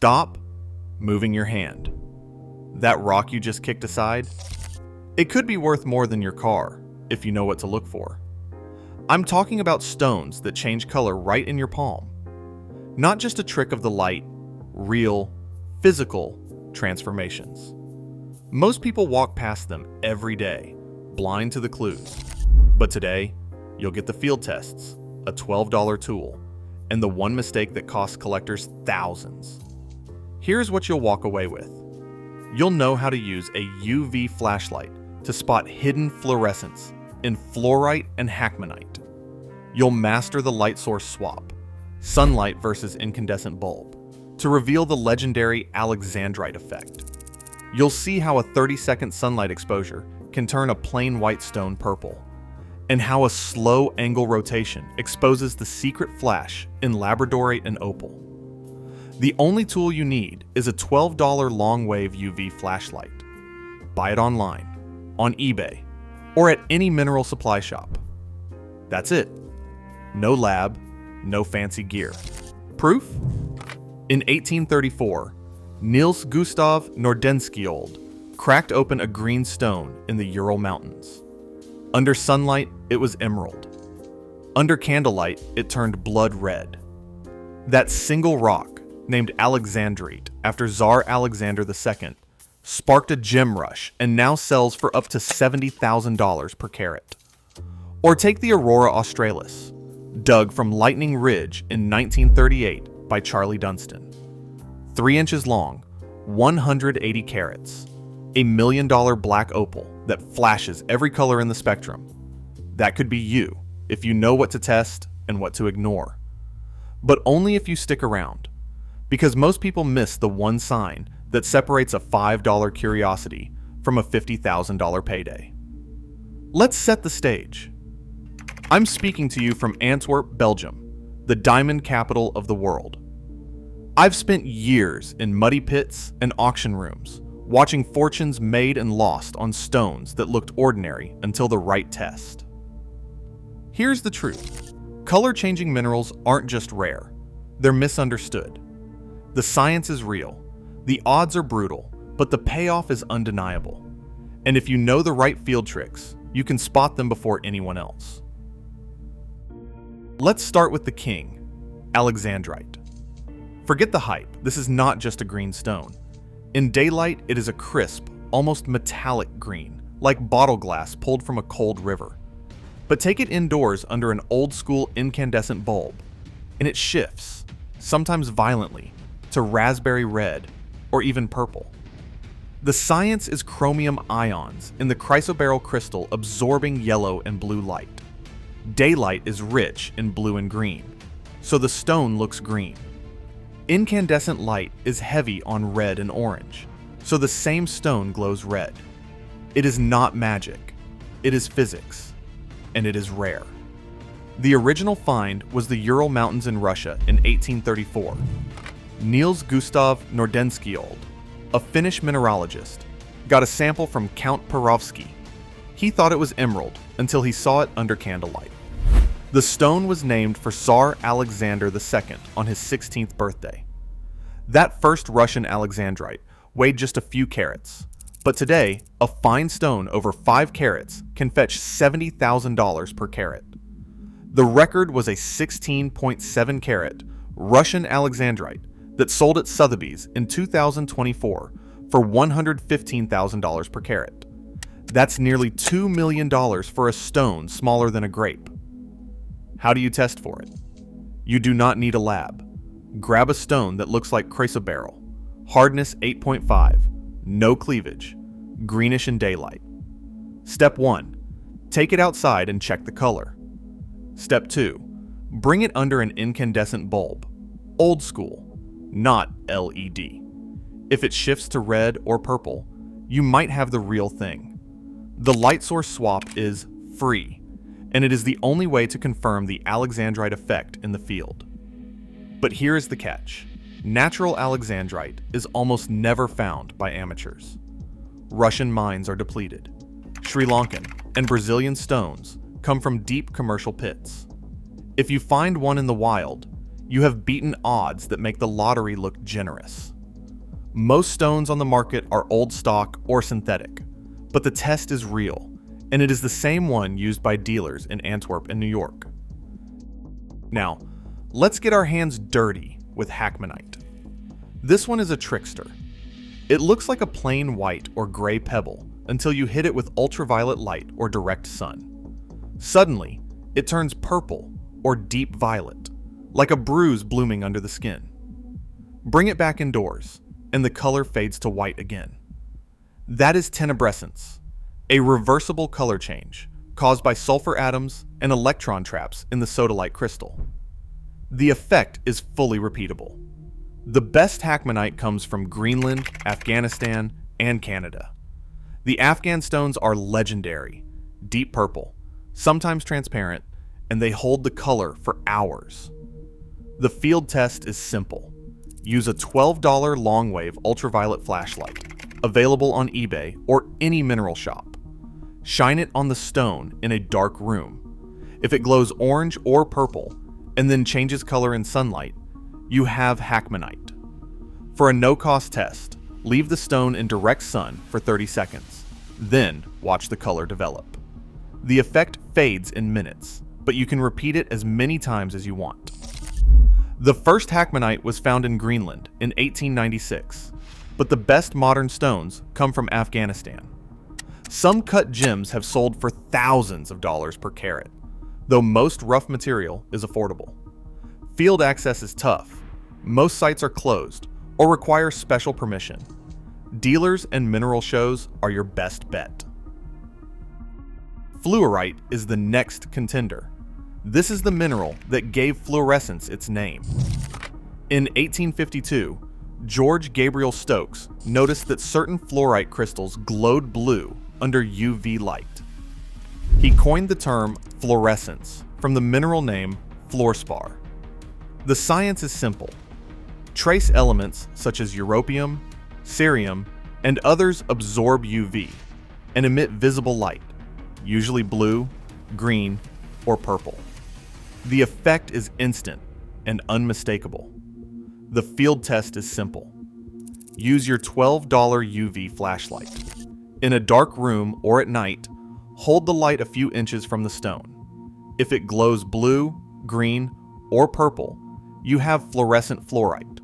Stop moving your hand. That rock you just kicked aside? It could be worth more than your car, if you know what to look for. I'm talking about stones that change color right in your palm. Not just a trick of the light, real, physical transformations. Most people walk past them every day, blind to the clues. But today, you'll get the field tests, a $12 tool, and the one mistake that costs collectors thousands. Here's what you'll walk away with. You'll know how to use a UV flashlight to spot hidden fluorescence in fluorite and hackmanite. You'll master the light source swap, sunlight versus incandescent bulb, to reveal the legendary Alexandrite effect. You'll see how a 30-second sunlight exposure can turn a plain white stone purple, and how a slow angle rotation exposes the secret flash in Labradorite and opal. The only tool you need is a $12 long-wave UV flashlight. Buy it online, on eBay, or at any mineral supply shop. That's it. No lab, no fancy gear. Proof? In 1834, Niels Gustav Nordenskiold cracked open a green stone in the Ural Mountains. Under sunlight, it was emerald. Under candlelight, it turned blood red. That single rock, named Alexandrite after Tsar Alexander II, sparked a gem rush and now sells for up to $70,000 per carat. Or take the Aurora Australis, dug from Lightning Ridge in 1938 by Charlie Dunstan. 3 inches long, 180 carats, a $1 million black opal that flashes every color in the spectrum. That could be you, if you know what to test and what to ignore. But only if you stick around, because most people miss the one sign that separates a $5 curiosity from a $50,000 payday. Let's set the stage. I'm speaking to you from Antwerp, Belgium, the diamond capital of the world. I've spent years in muddy pits and auction rooms, watching fortunes made and lost on stones that looked ordinary until the right test. Here's the truth. Color-changing minerals aren't just rare, they're misunderstood. The science is real, the odds are brutal, but the payoff is undeniable. And if you know the right field tricks, you can spot them before anyone else. Let's start with the king, Alexandrite. Forget the hype, this is not just a green stone. In daylight, it is a crisp, almost metallic green, like bottle glass pulled from a cold river. But take it indoors under an old-school incandescent bulb, and it shifts, sometimes violently, to raspberry red or even purple. The science is chromium ions in the chrysoberyl crystal absorbing yellow and blue light. Daylight is rich in blue and green, so the stone looks green. Incandescent light is heavy on red and orange, so the same stone glows red. It is not magic, it is physics, and it is rare. The original find was the Ural Mountains in Russia in 1834. Niels Gustav Nordenskiold, a Finnish mineralogist, got a sample from Count Perovsky. He thought it was emerald until he saw it under candlelight. The stone was named for Tsar Alexander II on his 16th birthday. That first Russian Alexandrite weighed just a few carats, but today, a fine stone over 5 carats can fetch $70,000 per carat. The record was a 16.7 carat Russian Alexandrite that sold at Sotheby's in 2024 for $115,000 per carat. That's nearly $2 million for a stone smaller than a grape. How do you test for it? You do not need a lab. Grab a stone that looks like chrysoberyl, hardness 8.5, no cleavage, greenish in daylight. Step 1. Take it outside and check the color. Step 2. Bring it under an incandescent bulb, old school, not LED. If it shifts to red or purple, you might have the real thing. The light source swap is free, and it is the only way to confirm the Alexandrite effect in the field. But here is the catch. Natural Alexandrite is almost never found by amateurs. Russian mines are depleted. Sri Lankan and Brazilian stones come from deep commercial pits. If you find one in the wild, You have beaten odds that make the lottery look generous. Most stones on the market are old stock or synthetic, but the test is real, and it is the same one used by dealers in Antwerp and New York. Now, let's get our hands dirty with Hackmanite. This one is a trickster. It looks like a plain white or gray pebble until you hit it with ultraviolet light or direct sun. Suddenly, it turns purple or deep violet, like a bruise blooming under the skin. Bring it back indoors, and the color fades to white again. That is tenebrescence, a reversible color change caused by sulfur atoms and electron traps in the sodalite crystal. The effect is fully repeatable. The best Hackmanite comes from Greenland, Afghanistan, and Canada. The Afghan stones are legendary, deep purple, sometimes transparent, and they hold the color for hours. The field test is simple. Use a $12 long-wave ultraviolet flashlight, available on eBay or any mineral shop. Shine it on the stone in a dark room. If it glows orange or purple, and then changes color in sunlight, you have Hackmanite. For a no-cost test, leave the stone in direct sun for 30 seconds. Then watch the color develop. The effect fades in minutes, but you can repeat it as many times as you want. The first Hackmanite was found in Greenland in 1896, but the best modern stones come from Afghanistan. Some cut gems have sold for thousands of dollars per carat, though most rough material is affordable. Field access is tough. Most sites are closed or require special permission. Dealers and mineral shows are your best bet. Fluorite is the next contender. This is the mineral that gave fluorescence its name. In 1852, George Gabriel Stokes noticed that certain fluorite crystals glowed blue under UV light. He coined the term fluorescence from the mineral name fluorspar. The science is simple. Trace elements such as europium, cerium, and others absorb UV and emit visible light, usually blue, green, or purple. The effect is instant and unmistakable. The field test is simple. Use your $12 UV flashlight. In a dark room or at night, hold the light a few inches from the stone. If it glows blue, green, or purple, you have fluorescent fluorite.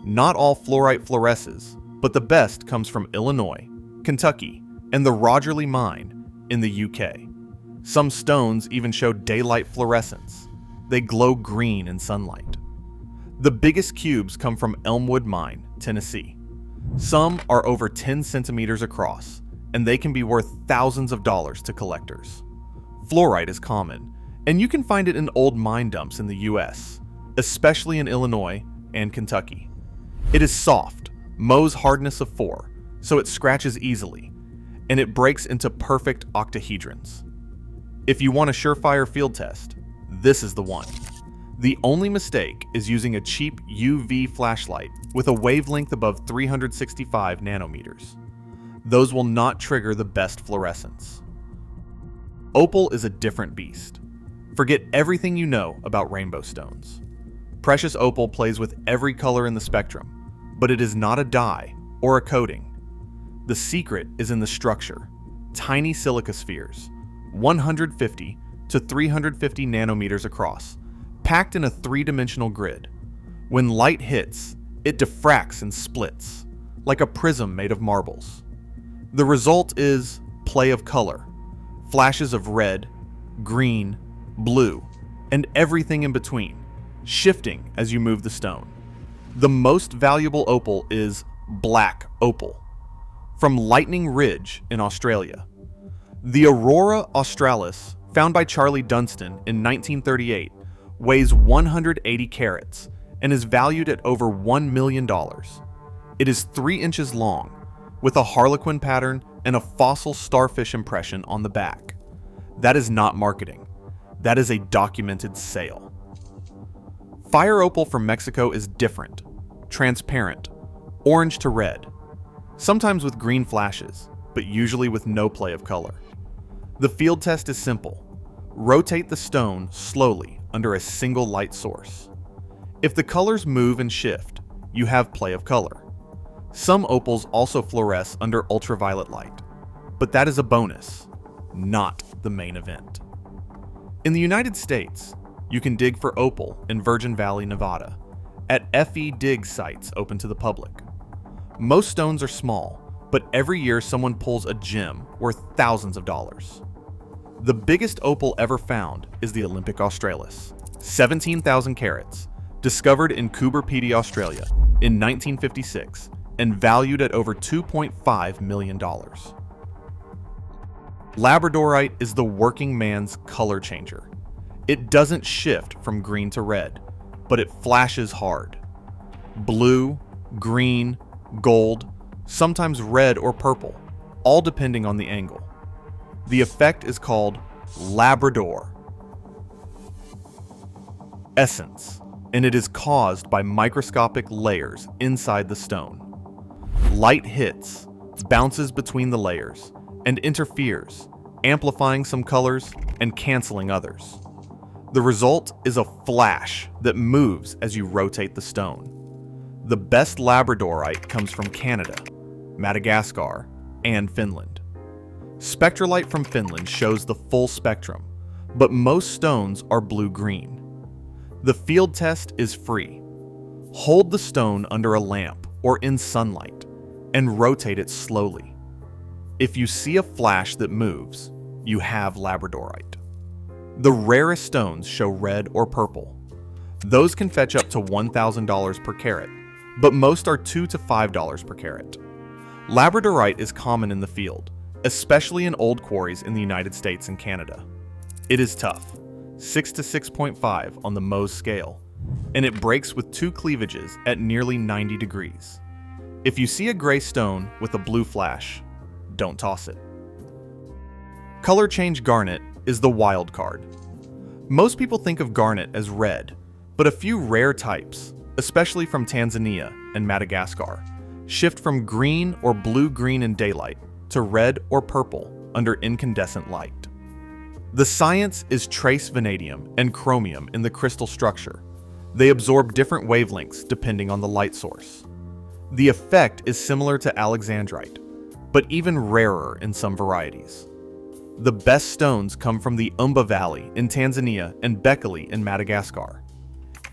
Not all fluorite fluoresces, but the best comes from Illinois, Kentucky, and the Rogerley Mine in the UK. Some stones even show daylight fluorescence. They glow green in sunlight. The biggest cubes come from Elmwood Mine, Tennessee. Some are over 10 centimeters across, and they can be worth thousands of dollars to collectors. Fluorite is common, and you can find it in old mine dumps in the US, especially in Illinois and Kentucky. It is soft, Mohs hardness of 4, so it scratches easily, and it breaks into perfect octahedrons. If you want a surefire field test, this is the one. The only mistake is using a cheap UV flashlight with a wavelength above 365 nanometers. Those will not trigger the best fluorescence. Opal is a different beast. Forget everything you know about rainbow stones. Precious opal plays with every color in the spectrum, but it is not a dye or a coating. The secret is in the structure, tiny silica spheres, 150 to 350 nanometers across, packed in a three-dimensional grid. When light hits, it diffracts and splits, like a prism made of marbles. The result is play of color, flashes of red, green, blue, and everything in between, shifting as you move the stone. The most valuable opal is black opal, from Lightning Ridge in Australia. The Aurora Australis, found by Charlie Dunstan in 1938, weighs 180 carats and is valued at over $1 million. It is 3 inches long, with a harlequin pattern and a fossil starfish impression on the back. That is not marketing. That is a documented sale. Fire opal from Mexico is different, transparent, orange to red, sometimes with green flashes, but usually with no play of color. The field test is simple. Rotate the stone slowly under a single light source. If the colors move and shift, you have play of color. Some opals also fluoresce under ultraviolet light, but that is a bonus, not the main event. In the United States, you can dig for opal in Virgin Valley, Nevada, at FE dig sites open to the public. Most stones are small, but every year someone pulls a gem worth thousands of dollars. The biggest opal ever found is the Olympic Australis, 17,000 carats, discovered in Coober Pedy, Australia in 1956 and valued at over $2.5 million. Labradorite is the working man's color changer. It doesn't shift from green to red, but it flashes hard. Blue, green, gold, sometimes red or purple, all depending on the angle. The effect is called Labrador essence, and it is caused by microscopic layers inside the stone. Light hits, bounces between the layers, and interferes, amplifying some colors and canceling others. The result is a flash that moves as you rotate the stone. The best Labradorite comes from Canada, Madagascar, and Finland. Spectralite from Finland shows the full spectrum, but most stones are blue-green. The field test is free. Hold the stone under a lamp or in sunlight and rotate it slowly. If you see a flash that moves, you have Labradorite. The rarest stones show red or purple. Those can fetch up to $1,000 per carat, but most are $2 to $5 per carat. Labradorite is common in the field, especially in old quarries in the United States and Canada. It is tough, 6 to 6.5 on the Mohs scale, and it breaks with two cleavages at nearly 90 degrees. If you see a gray stone with a blue flash, don't toss it. Color change garnet is the wild card. Most people think of garnet as red, but a few rare types, especially from Tanzania and Madagascar, shift from green or blue-green in daylight to red or purple under incandescent light. The science is trace vanadium and chromium in the crystal structure. They absorb different wavelengths depending on the light source. The effect is similar to Alexandrite, but even rarer in some varieties. The best stones come from the Umba Valley in Tanzania and Bekele in Madagascar.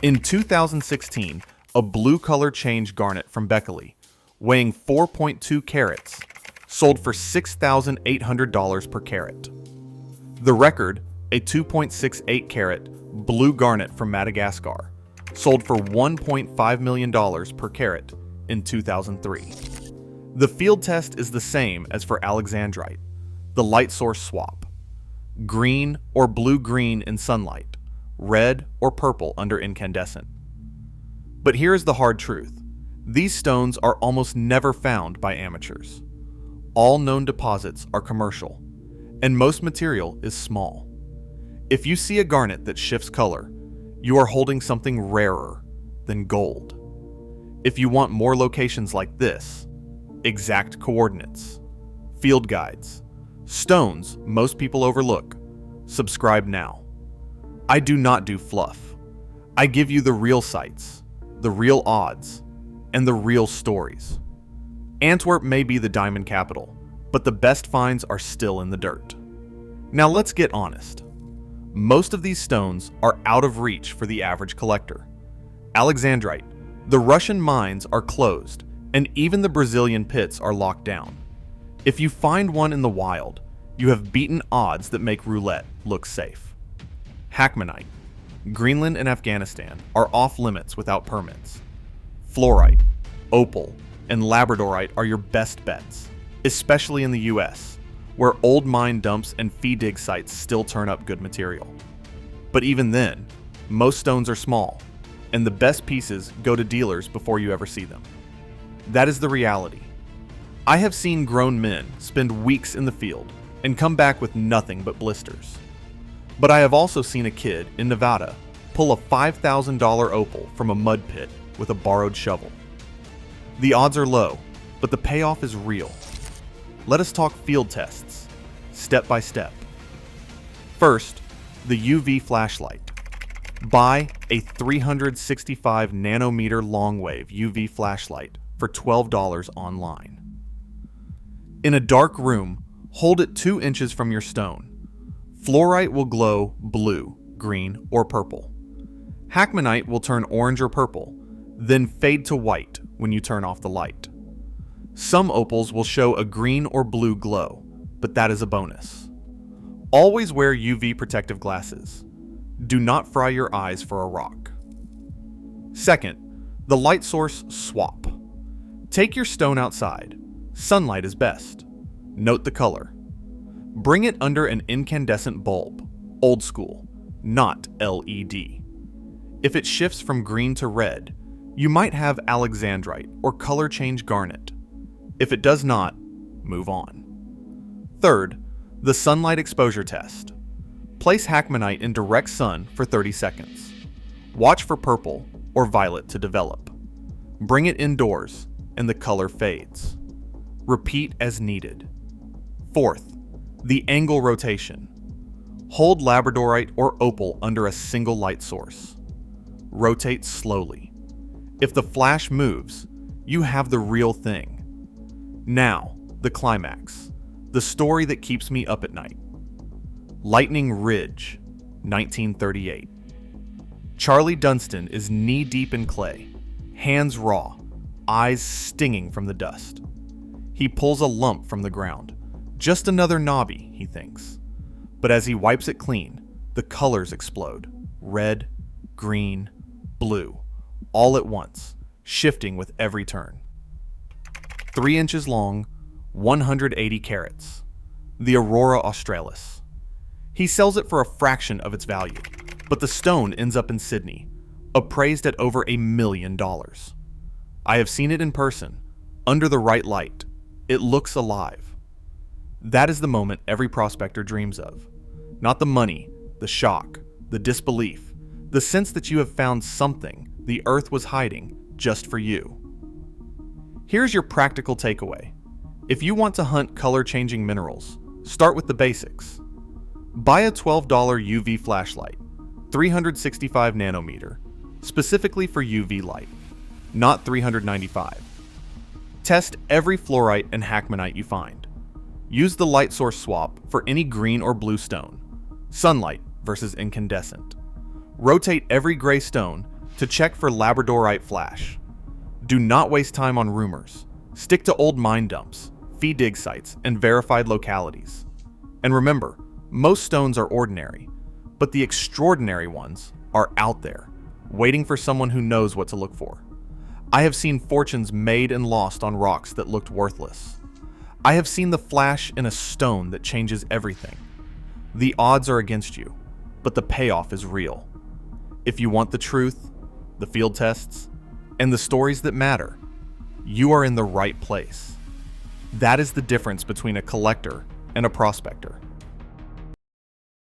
In 2016, a blue color change garnet from Bekele, weighing 4.2 carats, sold for $6,800 per carat. The record, a 2.68 carat blue garnet from Madagascar, sold for $1.5 million per carat in 2003. The field test is the same as for Alexandrite, the light source swap. Green or blue-green in sunlight, red or purple under incandescent. But here is the hard truth. These stones are almost never found by amateurs. All known deposits are commercial, and most material is small. If you see a garnet that shifts color, you are holding something rarer than gold. If you want more locations like this, exact coordinates, field guides, stones most people overlook, subscribe now. I do not do fluff. I give you the real sites, the real odds, and the real stories. Antwerp may be the diamond capital, but the best finds are still in the dirt. Now let's get honest. Most of these stones are out of reach for the average collector. Alexandrite, the Russian mines are closed, and even the Brazilian pits are locked down. If you find one in the wild, you have beaten odds that make roulette look safe. Hakmonite, Greenland and Afghanistan are off limits without permits. Fluorite, opal, and Labradorite are your best bets, especially in the US, where old mine dumps and fee dig sites still turn up good material. But even then, most stones are small, and the best pieces go to dealers before you ever see them. That is the reality. I have seen grown men spend weeks in the field and come back with nothing but blisters. But I have also seen a kid in Nevada pull a $5,000 opal from a mud pit with a borrowed shovel. The odds are low, but the payoff is real. Let us talk field tests, step by step. First, the UV flashlight. Buy a 365 nanometer long-wave UV flashlight for $12 online. In a dark room, hold it 2 inches from your stone. Fluorite will glow blue, green, or purple. Hackmanite will turn orange or purple, then fade to white when you turn off the light. Some opals will show a green or blue glow, but that is a bonus. Always wear UV protective glasses. Do not fry your eyes for a rock. Second, the light source swap. Take your stone outside. Sunlight is best. Note the color. Bring it under an incandescent bulb, old school, not LED. If it shifts from green to red, you might have Alexandrite or color change garnet. If it does not, move on. Third, the sunlight exposure test. Place Hackmanite in direct sun for 30 seconds. Watch for purple or violet to develop. Bring it indoors and the color fades. Repeat as needed. Fourth, the angle rotation. Hold Labradorite or opal under a single light source. Rotate slowly. If the flash moves, you have the real thing. Now, the climax. The story that keeps me up at night. Lightning Ridge, 1938. Charlie Dunstan is knee-deep in clay, hands raw, eyes stinging from the dust. He pulls a lump from the ground. Just another knobby, he thinks. But as he wipes it clean, the colors explode. Red, green, blue, all at once, shifting with every turn. 3 inches long, 180 carats. The Aurora Australis. He sells it for a fraction of its value, but the stone ends up in Sydney, appraised at over $1 million. I have seen it in person, under the right light. It looks alive. That is the moment every prospector dreams of. Not the money, the shock, the disbelief, the sense that you have found something the earth was hiding just for you. Here's your practical takeaway. If you want to hunt color-changing minerals, start with the basics. Buy a $12 UV flashlight, 365 nanometer, specifically for UV light, not 395. Test every fluorite and hackmanite you find. Use the light source swap for any green or blue stone, sunlight versus incandescent. Rotate every gray stone to check for Labradorite flash. Do not waste time on rumors. Stick to old mine dumps, fee dig sites, and verified localities. And remember, most stones are ordinary, but the extraordinary ones are out there, waiting for someone who knows what to look for. I have seen fortunes made and lost on rocks that looked worthless. I have seen the flash in a stone that changes everything. The odds are against you, but the payoff is real. If you want the truth, the field tests, and the stories that matter, you are in the right place. That is the difference between a collector and a prospector.